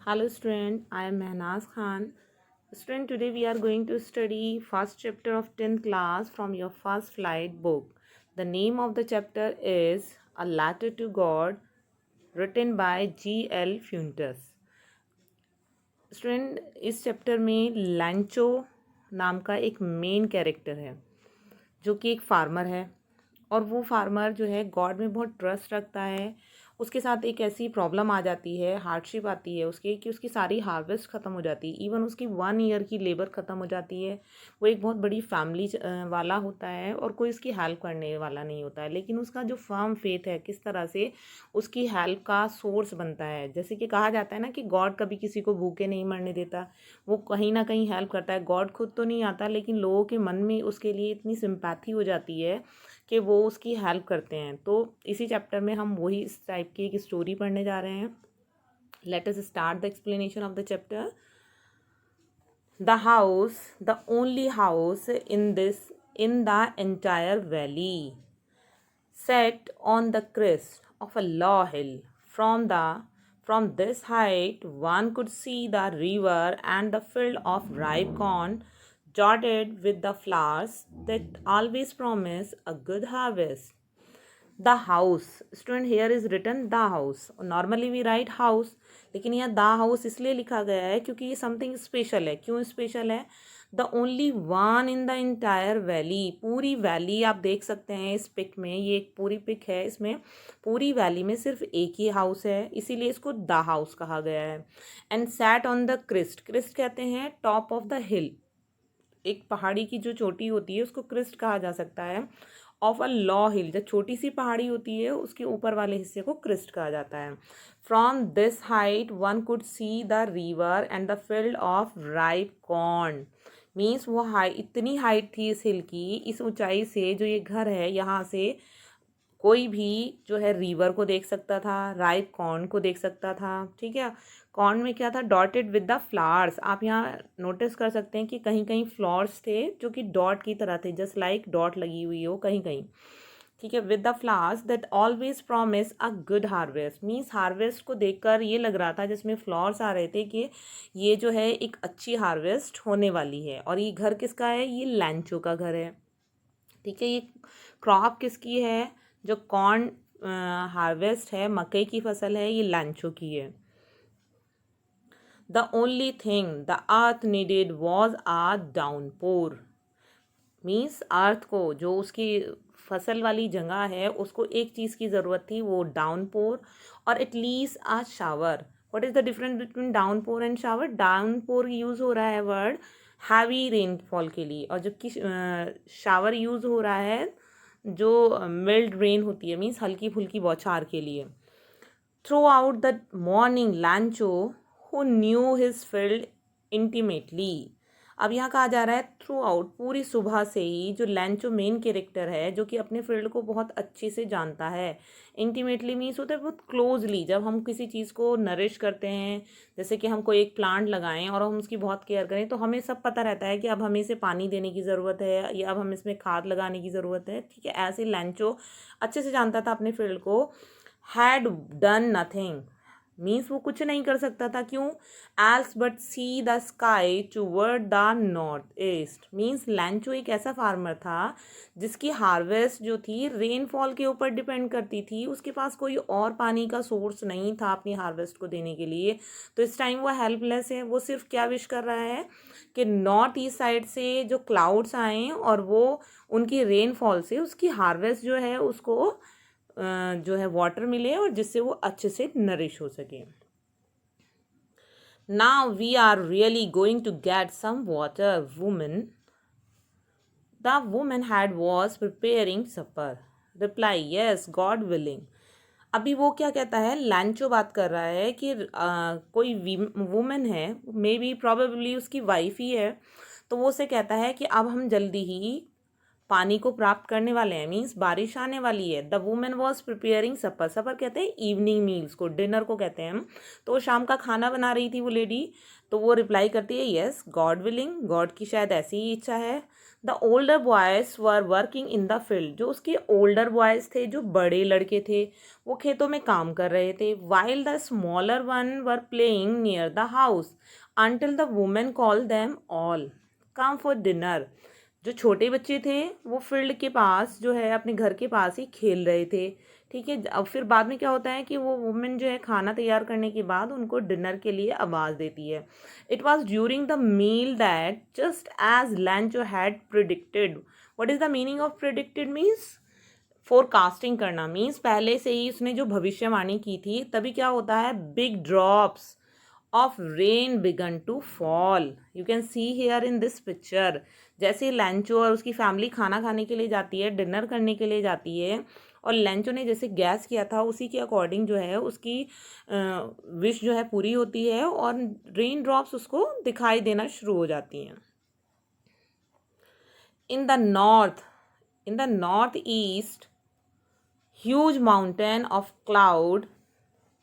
Hello student, I am Mehnaz Khan. Student, today we are going to study first chapter of 10th class from your first flight book. The name of the chapter is A Letter to God, written by G.L. Fuentes. Student, इस chapter में लैंचो नाम का एक main character है जो कि एक farmer है। और वो फार्मर जो है गॉड में बहुत ट्रस्ट रखता है। उसके साथ एक ऐसी प्रॉब्लम आ जाती है, हार्डशिप आती है उसके, कि उसकी सारी हार्वेस्ट ख़त्म हो जाती है। इवन उसकी 1 ईयर की लेबर ख़त्म हो जाती है। वो एक बहुत बड़ी फैमिली वाला होता है और कोई उसकी हेल्प करने वाला नहीं होता है, लेकिन उसका जो फर्म फेथ है किस तरह से उसकी हेल्प का सोर्स बनता है। जैसे कि कहा जाता है ना कि गॉड कभी किसी को भूखे नहीं मरने देता, वो कहीं ना कहीं हेल्प करता है। गॉड खुद तो नहीं आता, लेकिन लोगों के मन में उसके लिए इतनी सिंपैथी हो जाती है कि वो उसकी हेल्प करते हैं। तो इसी चैप्टर में हम वही इस टाइप की एक स्टोरी पढ़ने जा रहे हैं। Let us start the explanation of the chapter. The house, the only house in the entire valley, set on the crest of a low hill. From this height, one could see the river and the field of ripe corn, dotted with the flowers that always promise a good harvest. The house, student, here is written the house. Normally we write house, लेकिन यहाँ the house इसलिए लिखा गया है क्योंकि ये something special है। क्यों स्पेशल है? The only one in the entire valley, पूरी वैली आप देख सकते हैं इस पिक में। ये एक पूरी पिक है, इसमें पूरी वैली में सिर्फ एक ही हाउस है, इसीलिए इसको द हाउस कहा गया है। And sat on the crest, crest कहते हैं टॉप ऑफ द हिल। एक पहाड़ी की जो चोटी होती है उसको क्रिस्ट कहा जा सकता है। ऑफ अ लॉ हिल, जब छोटी सी पहाड़ी होती है उसके ऊपर वाले हिस्से को क्रिस्ट कहा जाता है। From this height one could see the river and the field of ripe corn. Means वो इतनी हाइट थी इस हिल की, इस ऊंचाई से जो ये घर है यहाँ से कोई भी जो है रिवर को देख सकता था, राइप कॉर्न को देख सकता था। ठीक है, कॉर्न में क्या था? Dotted with the flowers. आप यहाँ नोटिस कर सकते हैं कि कहीं कहीं फ्लावर्स थे जो कि डॉट की तरह थे, जस्ट लाइक डॉट लगी हुई हो कहीं कहीं। ठीक है, with the flowers that always promise a good harvest. Means harvest को देखकर ये लग रहा था, जिसमें फ्लावर्स आ रहे थे, कि ये जो है एक अच्छी हार्वेस्ट होने वाली है। और ये घर किसका है? ये लैंचो का घर है। ठीक है, ये क्रॉप किसकी है? जो कॉर्न हार्वेस्ट है, मकई की फसल है, ये लैंचो की है। The only thing the earth needed was a downpour. Means earth को, जो उसकी फसल वाली जगह है, उसको एक चीज़ की ज़रूरत थी, वो डाउनपोर और at least a shower. What is the difference between downpour and shower? Downpour use हो रहा है वर्ड हैवी रेनफॉल के लिए, और जबकि शावर यूज़ हो रहा है जो मिल्ड रेन होती है, मीन्स हल्की फुल्की बौछार के लिए। Through out the morning लैंचो who knew his field intimately. अब यहाँ कहा जा रहा है थ्रू आउट, पूरी सुबह से ही जो लैंचो मेन कैरेक्टर है, जो कि अपने फील्ड को बहुत अच्छे से जानता है। इंटीमेटली मीन्स होता है बहुत क्लोजली। जब हम किसी चीज़ को नरिश करते हैं, जैसे कि हम कोई एक प्लांट लगाएं और हम उसकी बहुत केयर करें, तो हमें सब पता रहता है कि अब हमें इसे पानी देने की ज़रूरत है या अब हम इसमें खाद लगाने की ज़रूरत है। ठीक है, ऐसे लैंचो अच्छे से जानता था अपने फील्ड को। हैड डन नथिंग मीन्स वो कुछ नहीं कर सकता था। क्यों? Else but see the sky toward the north east. Means लैंचो एक ऐसा फार्मर था जिसकी हार्वेस्ट जो थी रेनफॉल के ऊपर डिपेंड करती थी। उसके पास कोई और पानी का सोर्स नहीं था अपनी हार्वेस्ट को देने के लिए। तो इस टाइम वो हेल्पलेस है। वो सिर्फ क्या विश कर रहा है कि नॉर्थ ईस्ट साइड से जो क्लाउड्स आएँ और वो उनकी रेनफॉल से उसकी हार्वेस्ट जो है उसको जो है वाटर मिले और जिससे वो अच्छे से नरिश हो सके। Now we are really going to get some water woman. The woman had was preparing supper. Reply yes God willing. अभी वो क्या कहता है? लैंचो बात कर रहा है कि कोई वुमन है, मे बी प्रॉबेबली उसकी वाइफ ही है, तो वो उसे कहता है कि अब हम जल्दी ही पानी को प्राप्त करने वाले हैं, मीन्स बारिश आने वाली है। द वुमेन वॉज प्रिपेयरिंग सपर, सपर कहते हैं इवनिंग मील्स को, डिनर को कहते हैं हम। तो वो शाम का खाना बना रही थी वो लेडी। तो वो रिप्लाई करती है यस गॉड विलिंग, गॉड की शायद ऐसी ही इच्छा है। The older boys were working in the field, जो उसके ओल्डर बॉयज थे, जो बड़े लड़के थे, वो खेतों में काम कर रहे थे। While the smaller one were playing near the house until the women call them all come for dinner. जो छोटे बच्चे थे वो फील्ड के पास जो है अपने घर के पास ही खेल रहे थे। ठीक है, अब फिर बाद में क्या होता है कि वो वुमेन जो है खाना तैयार करने के बाद उनको डिनर के लिए आवाज़ देती है। It was during the meal that just as Lencho had predicted. What is the meaning of predicted? Means forecasting करना, मीन्स पहले से ही उसने जो भविष्यवाणी की थी। तभी क्या होता है, big drops of rain began to fall. You can see here in this picture. जैसे लैंचो और उसकी फैमिली खाना खाने के लिए जाती है, डिनर करने के लिए जाती है, और लैंचो ने जैसे गैस किया था उसी के अकॉर्डिंग जो है उसकी विश जो है पूरी होती है और रेन ड्रॉप्स उसको दिखाई देना शुरू हो जाती हैं। In the north east huge mountain of cloud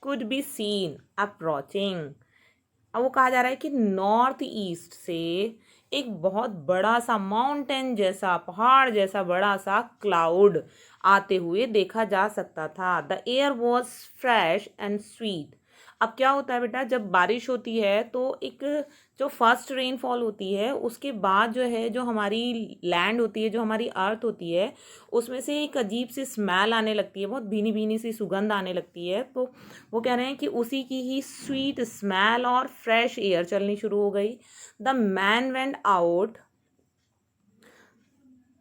could be seen approaching. अब वो कहा जा रहा है कि नॉर्थ ईस्ट से एक बहुत बड़ा सा माउंटेन जैसा, पहाड़ जैसा बड़ा सा क्लाउड आते हुए देखा जा सकता था। The air was fresh and sweet. अब क्या होता है बेटा, जब बारिश होती है तो एक जो फर्स्ट रेनफॉल होती है उसके बाद जो है, जो हमारी लैंड होती है, जो हमारी अर्थ होती है, उसमें से एक अजीब सी स्मेल आने लगती है, बहुत भीनी भीनी सी सुगंध आने लगती है। तो वो कह रहे हैं कि उसी की ही स्वीट स्मेल और फ्रेश एयर चलनी शुरू हो गई। The man went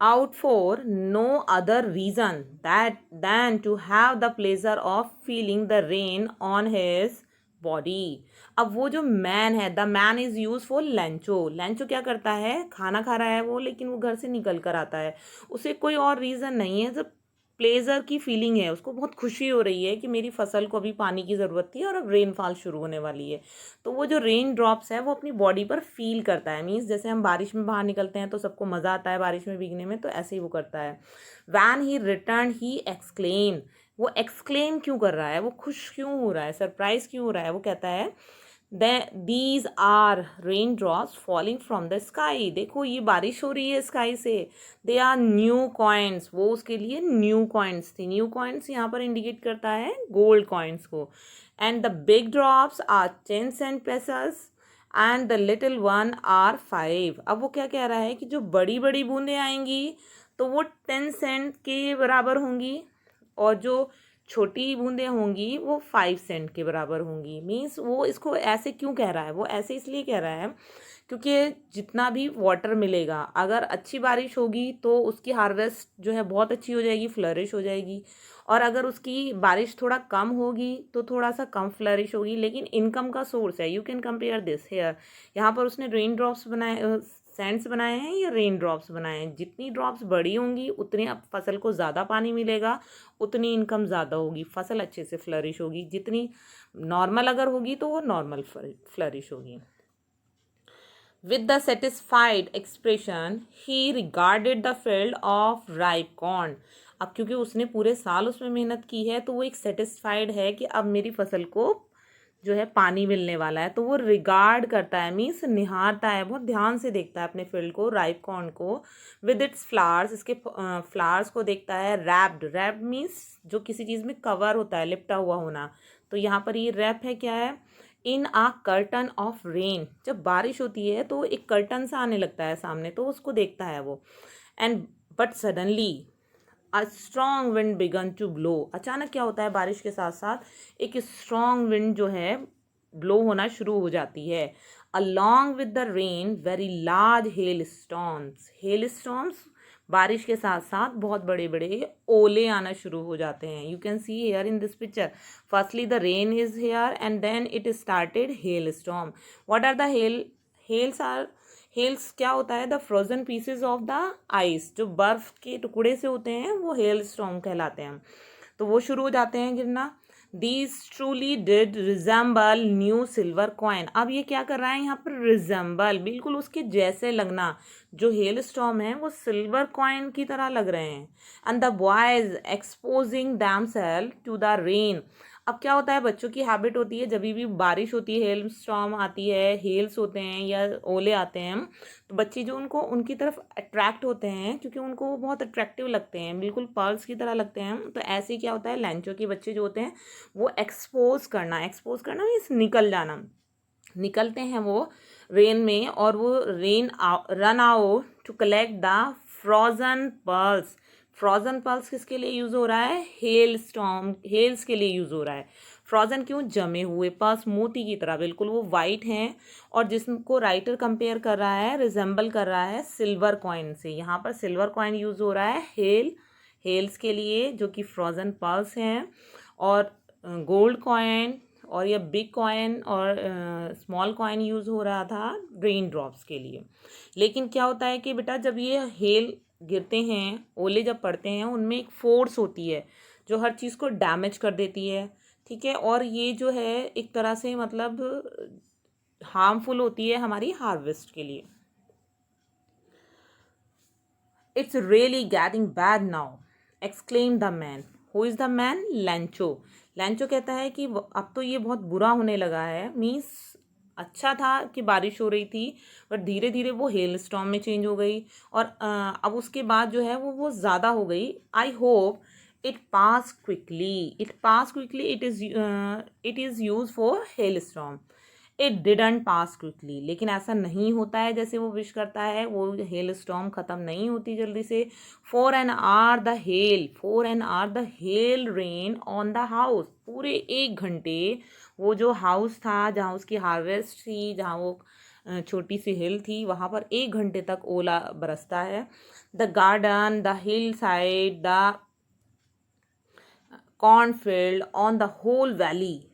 out for no other reason than to have the pleasure of feeling the rain on his body. अब वो जो मैन है, the man is use for लैंचो। लैंचो क्या करता है, खाना खा रहा है वो, लेकिन वो घर से निकल कर आता है, उसे कोई और रीज़न नहीं है, जब प्लेजर की फीलिंग है, उसको बहुत खुशी हो रही है कि मेरी फसल को अभी पानी की ज़रूरत थी और अब रेनफॉल शुरू होने वाली है। तो वो जो रेन ड्रॉप्स है वो अपनी बॉडी पर फील करता है, मीन्स जैसे हम बारिश में बाहर निकलते हैं तो सबको मज़ा आता है बारिश में भीगने में, तो ऐसे ही वो करता है। When he return he exclaim. वो एक्सक्लेम क्यों कर रहा है, वो खुश क्यों हो रहा है, सरप्राइज क्यों हो रहा है? वो कहता है these are rain drops falling from the sky. देखो ये बारिश हो रही है स्काई से। They are new coins. वो उसके लिए न्यू कॉइन्स थी। न्यू कॉइन्स यहाँ पर इंडिकेट करता है गोल्ड कॉइन्स को। And the big drops are 10 cent pesos and the little one are 5। अब वो क्या कह रहा है कि जो बड़ी बड़ी बूंदें आएंगी तो वो 10 cent के बराबर होंगी, और जो छोटी बूंदें होंगी वो 5 cent के बराबर होंगी। मीन्स वो इसको ऐसे क्यों कह रहा है, वो ऐसे इसलिए कह रहा है क्योंकि जितना भी वाटर मिलेगा, अगर अच्छी बारिश होगी तो उसकी हार्वेस्ट जो है बहुत अच्छी हो जाएगी, फ्लरिश हो जाएगी, और अगर उसकी बारिश थोड़ा कम होगी तो थोड़ा सा कम फ्लरिश होगी, लेकिन इनकम का सोर्स है। You can compare this here. यहाँ पर उसने रेन ड्रॉप्स बनाए, सैंड्स बनाए हैं या रेन ड्रॉप्स बनाए हैं। जितनी ड्रॉप्स बड़ी होंगी उतनी फसल को ज़्यादा पानी मिलेगा, उतनी इनकम ज़्यादा होगी, फसल अच्छे से फ्लरिश होगी। जितनी नॉर्मल अगर होगी तो वो नॉर्मल फ्लरिश होगी। With the satisfied expression, he regarded the field of ripe corn. अब क्योंकि उसने पूरे साल उसमें मेहनत की है तो वो एक सेटिस्फाइड है कि अब मेरी फसल को जो है पानी मिलने वाला है, तो वो रिगार्ड करता है, मीन्स निहारता है, बहुत ध्यान से देखता है अपने फील्ड को, राइप कॉर्न को। विद इट्स फ्लावर्स, इसके फ्लावर्स को देखता है। रैप्ड मीन्स जो किसी चीज़ में कवर होता है, लिपटा हुआ होना, तो यहाँ पर ये रैप है, क्या है, इन आ कर्टन ऑफ रेन। जब बारिश होती है तो एक कर्टन सा आने लगता है सामने, तो उसको देखता है वो। And but suddenly a strong wind began to blow. अचानक क्या होता है, बारिश के साथ साथ एक स्ट्रॉन्ग विंड जो है ब्लो होना शुरू हो जाती है। Along with the rain very large hello storms, बारिश के साथ साथ बहुत बड़े बड़े ओले आना शुरू हो जाते हैं। You can see here in this picture, firstly the rain is here and then it started hail storm. What are the hails क्या होता है, the frozen pieces of the ice, जो बर्फ के टुकड़े से होते हैं वो हेल स्टॉर्म कहलाते हैं। तो वो शुरू हो जाते हैं गिरना। These truly did resemble new silver coin. अब ये क्या कर रहा है यहाँ पर, resemble, बिल्कुल उसके जैसे लगना. जो हेल स्टॉर्म है वो सिल्वर कॉइन की तरह लग रहे हैं. And the boys exposing themselves to the rain. अब क्या होता है, बच्चों की हैबिट होती है जब भी बारिश होती है, हेल स्टॉर्म आती है, हेल्स होते हैं या ओले आते हैं, तो बच्चे जो उनको उनकी तरफ अट्रैक्ट होते हैं क्योंकि उनको वो बहुत अट्रैक्टिव लगते हैं, बिल्कुल पर्ल्स की तरह लगते हैं. तो ऐसे ही क्या होता है, लैंचो के बच्चे जो होते हैं वो एक्सपोज करना मीन्स निकल जाना, निकलते हैं वो रेन में, और वो run out to collect the frozen pearls. Frozen pearls किसके लिए यूज़ हो रहा है, हेल्स के लिए यूज़ हो रहा है. फ्रोजन क्यों, जमे हुए पर्ल्स मोती की तरह, बिल्कुल वो वाइट हैं, और जिसको राइटर कंपेयर कर रहा है, रिजेंबल कर रहा है सिल्वर कॉइन से. यहाँ पर सिल्वर कॉइन यूज़ हो रहा है हेल्स के लिए जो कि फ्रोजन पर्ल्स हैं, और गोल्ड कॉइन और ये बिग कॉइन और स्मॉल कॉइन यूज़ हो रहा था रेन ड्रॉप्स के लिए. लेकिन क्या होता है कि बेटा जब ये हेल गिरते हैं, ओले जब पड़ते हैं, उनमें एक फोर्स होती है जो हर चीज़ को डैमेज कर देती है. ठीक है, और ये जो है एक तरह से मतलब हार्मफुल होती है हमारी हार्वेस्ट के लिए. It's really getting bad now, exclaim the man. Who is the man, लैंचो. लैंचो कहता है कि अब तो ये बहुत बुरा होने लगा है. मीन्स अच्छा था कि बारिश हो रही थी, बट धीरे धीरे वो हेल स्टॉर्म में चेंज हो गई, और अब उसके बाद जो है वो ज़्यादा हो गई. I hope it pass quickly, it is use for hello storm. It didn't pass quickly, लेकिन ऐसा नहीं होता है जैसे वो विश करता है, वो हेल स्टॉर्म ख़त्म नहीं होती जल्दी से. For an hour the hail rain on the house. पूरे 1 घंटे वो जो हाउस था जहाँ उसकी हार्वेस्ट थी, जहाँ वो छोटी सी हिल थी, वहाँ पर 1 घंटे तक ओला बरसता है. The garden, the hill side, the cornfield, on the whole valley,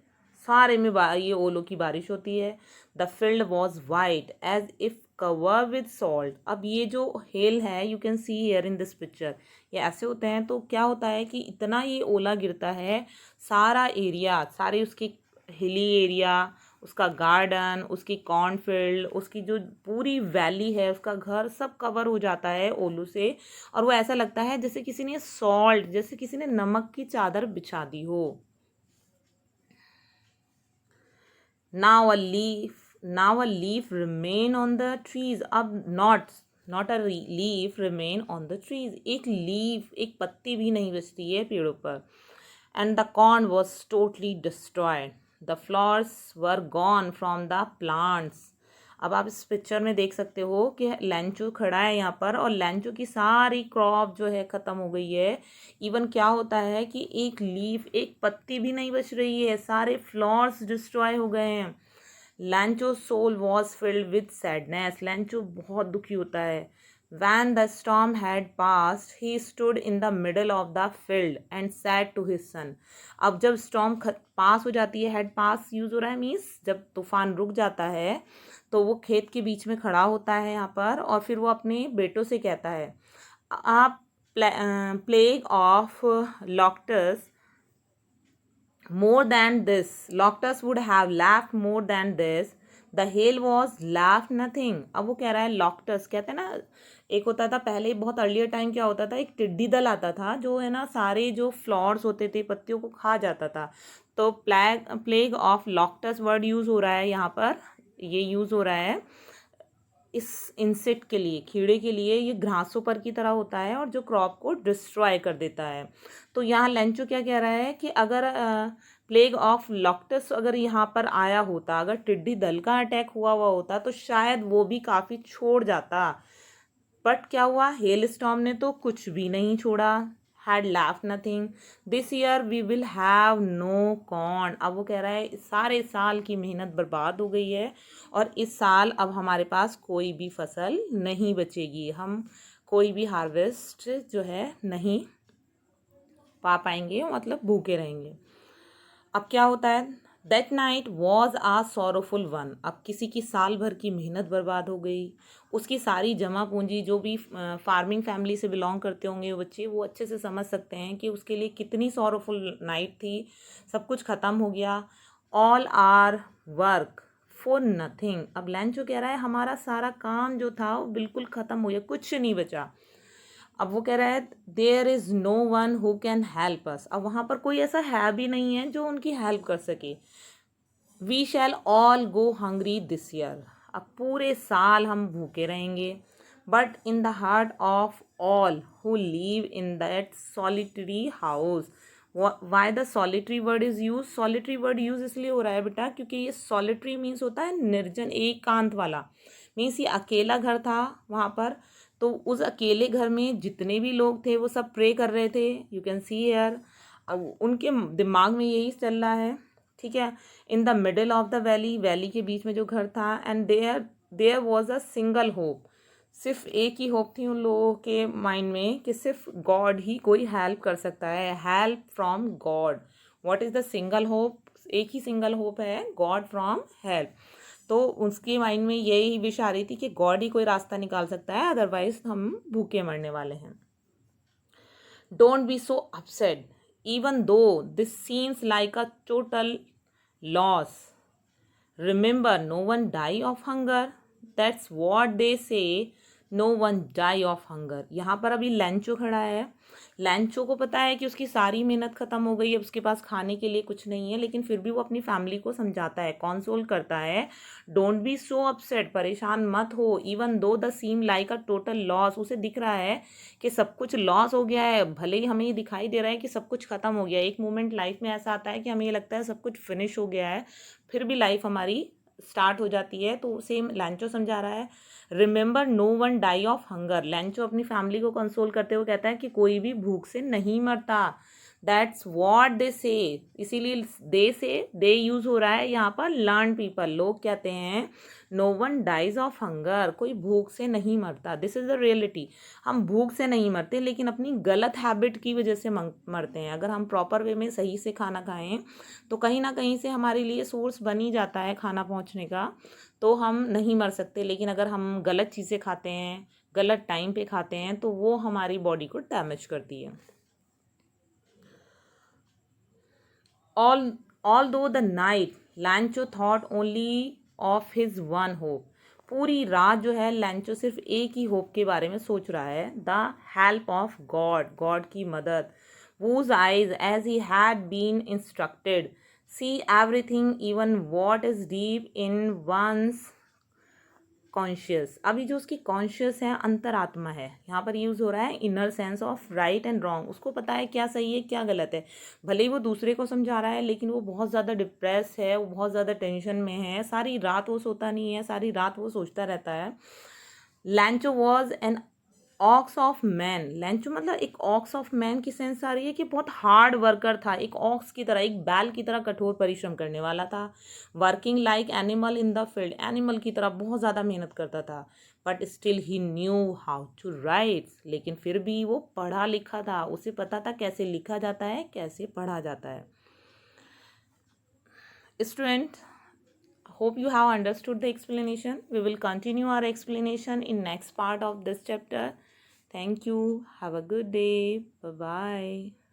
सारे में ये ओलों की बारिश होती है. The field was white as if cover with salt. अब ये जो हेल है, you can see here in this picture, ये ऐसे होते हैं. तो क्या होता है कि इतना ये ओला गिरता है, सारा एरिया, सारे उसकी हिली एरिया, उसका गार्डन, उसकी कॉर्नफील्ड, उसकी जो पूरी वैली है, उसका घर, सब कवर हो जाता है ओलू से. और वो ऐसा लगता है जैसे किसी ने नमक की चादर बिछा दी हो. Now a leaf remain on the trees. अब not a leaf remain on the trees. एक पत्ती भी नहीं बचती है पेड़ों पर. And the corn was totally destroyed. The flowers were gone from the plants. अब आप इस पिक्चर में देख सकते हो कि लैंचो खड़ा है यहाँ पर, और लैंचो की सारी क्रॉप जो है ख़त्म हो गई है. इवन क्या होता है कि एक पत्ती भी नहीं बच रही है, सारे फ्लावर्स डिस्ट्रॉय हो गए हैं. Lencho soul was filled with sadness. Lencho बहुत दुखी होता है. When the storm had passed, he stood in the middle of the field and said to his son. अब जब स्टॉर्म पास हो जाती है, हेड पास यूज़ हो रहा है, मीन्स जब तूफान रुक जाता है, तो वो खेत के बीच में खड़ा होता है यहाँ पर, और फिर वो अपने बेटों से कहता है, आप plague of locusts more than this, Loctus would have laughed more than this, the hail was laughed nothing. अब वो कह रहा है, लॉक्टस कहते हैं ना, एक होता था पहले, बहुत अर्लियर टाइम क्या होता था, एक टिड्डी दल आता था जो है ना सारे जो फ्लावर्स होते थे, पत्तियों को खा जाता था. तो प्लेग ऑफ लॉक्टस वर्ड यूज़ हो रहा है यहाँ पर, ये यूज़ हो रहा है इस इंसेक्ट के लिए, कीड़े के लिए. ये ग्रासोपर की तरह होता है और जो क्रॉप को डिस्ट्रॉय कर देता है. तो यहाँ लेंचो क्या कह रहा है कि अगर प्लेग ऑफ लॉक्टस अगर यहाँ पर आया होता, अगर टिड्डी दल का अटैक हुआ होता, तो शायद वो भी काफ़ी छोड़ जाता. बट क्या हुआ, हेल स्टॉर्म ने तो कुछ भी नहीं छोड़ा. Had laughed nothing. This year we will have no corn. अब वो कह रहा है सारे साल की मेहनत बर्बाद हो गई है, और इस साल अब हमारे पास कोई भी फसल नहीं बचेगी, हम कोई भी हार्वेस्ट जो है नहीं पा पाएंगे, मतलब भूखे रहेंगे. अब क्या होता है, that night was a sorrowful one. अब किसी की साल भर की मेहनत बर्बाद हो गई, उसकी सारी जमा पूंजी, जो भी फार्मिंग फैमिली से बिलोंग करते होंगे वो बच्चे, वो अच्छे से समझ सकते हैं कि उसके लिए कितनी सॉरोफुल नाइट थी। सब कुछ ख़त्म हो गया। All our work for nothing. अब लैंचो कह रहा है हमारा सारा काम जो था वो बिल्कुल ख़त्म हो गया, कुछ नहीं बचा। अब वो कह रहा है there is no one who can help us. अब वहाँ पर कोई ऐसा है भी नहीं है जो उनकी हेल्प कर सके। We shall all go hungry this year. अब पूरे साल हम भूखे रहेंगे। But in the heart of all who live in that solitary house. Why the solitary word is use? Solitary word use इसलिए हो रहा है बेटा क्योंकि ये सॉलिटरी मीन्स होता है निर्जन, एकांत वाला। मीन्स ये अकेला घर था वहाँ पर। तो उस अकेले घर में जितने भी लोग थे वो सब प्रे कर रहे थे। You can see here. अब उनके दिमाग में यही चल रहा है, ठीक है। In the middle of the valley, valley के बीच में जो घर था, and there there was a single hope. सिर्फ एक ही होप थी उन लोगों के माइंड में कि सिर्फ गॉड ही कोई हेल्प कर सकता है, help from God. What is the single hope? एक ही सिंगल होप है, गॉड फ्रॉम हेल्प। तो उसके माइंड में यही विश आ रही थी कि गॉड ही कोई रास्ता निकाल सकता है, अदरवाइज हम भूखे मरने वाले हैं। Don't be so upset even though this seems like a total loss. Remember, no one die of hunger. That's what they say. No one die of hunger. यहाँ पर अभी लैंचो खड़ा है। लैंचो को पता है कि उसकी सारी मेहनत खत्म हो गई, अब उसके पास खाने के लिए कुछ नहीं है, लेकिन फिर भी वो अपनी फैमिली को समझाता है, कॉन्सोल करता है। डोंट बी सो अपसेट, परेशान मत हो। Even though the seem like a total loss, उसे दिख रहा है कि सब कुछ लॉस हो गया है। भले ही हमें ये दिखाई दे रहा है कि सब कुछ खत्म हो गया है, एक मोमेंट लाइफ में ऐसा आता है कि हमें ये लगता है सब कुछ फिनिश हो गया है, फिर भी लाइफ हमारी स्टार्ट हो जाती है। तो सेम लैंचो समझा रहा है। Remember, no one die of hunger. Lencho अपनी फैमिली को कंसोल करते हुए कहता है कि कोई भी भूख से नहीं मरता। दैट्स वॉट दे से। इसीलिए दे से दे यूज हो रहा है यहाँ पर। लर्न पीपल, लोग कहते हैं no one dies of hunger, कोई भूख से नहीं मरता। This is the reality. हम भूख से नहीं मरते, लेकिन अपनी गलत हैबिट की वजह से मरते हैं। अगर हम प्रॉपर वे में सही से खाना खाएं तो कहीं ना कहीं से हमारे लिए सोर्स बन ही जाता है खाना पहुंचने का, तो हम नहीं मर सकते। लेकिन अगर हम गलत चीज़ें खाते हैं, गलत टाइम पे खाते हैं, तो वो हमारी बॉडी को डैमेज करती है। Although the night, लैंचो thought only of his one hope. पूरी रात जो है लैंचो सिर्फ एक ही होप के बारे में सोच रहा है, the help of God, God की मदद। whose eyes as he had been instructed see everything, even what is deep in one's conscious. अभी जो उसकी कॉन्शियस है, अंतरात्मा है, यहाँ पर यूज़ हो रहा है inner sense of right and wrong. उसको पता है क्या सही है क्या गलत है। भले ही वो दूसरे को समझा रहा है, लेकिन वो बहुत ज़्यादा डिप्रेस है, वो बहुत ज़्यादा टेंशन में है। सारी रात वो सोता नहीं है, सारी रात वो सोचता रहता है। लैंचो was an ox of man. लैंचो मतलब एक ऑक्स ऑफ मैन की सेंस आ रही है कि बहुत हार्ड वर्कर था, एक ऑक्स की तरह, एक बैल की तरह कठोर परिश्रम करने वाला था। Working like animal in the field, animal की तरह बहुत ज़्यादा मेहनत करता था। But still he knew how to write, लेकिन फिर भी वो पढ़ा लिखा था, उसे पता था कैसे लिखा जाता है, कैसे पढ़ा जाता है। Student, hope you have understood the explanation. We will continue our explanation in next part of this chapter. Thank you. Have a good day. Bye bye.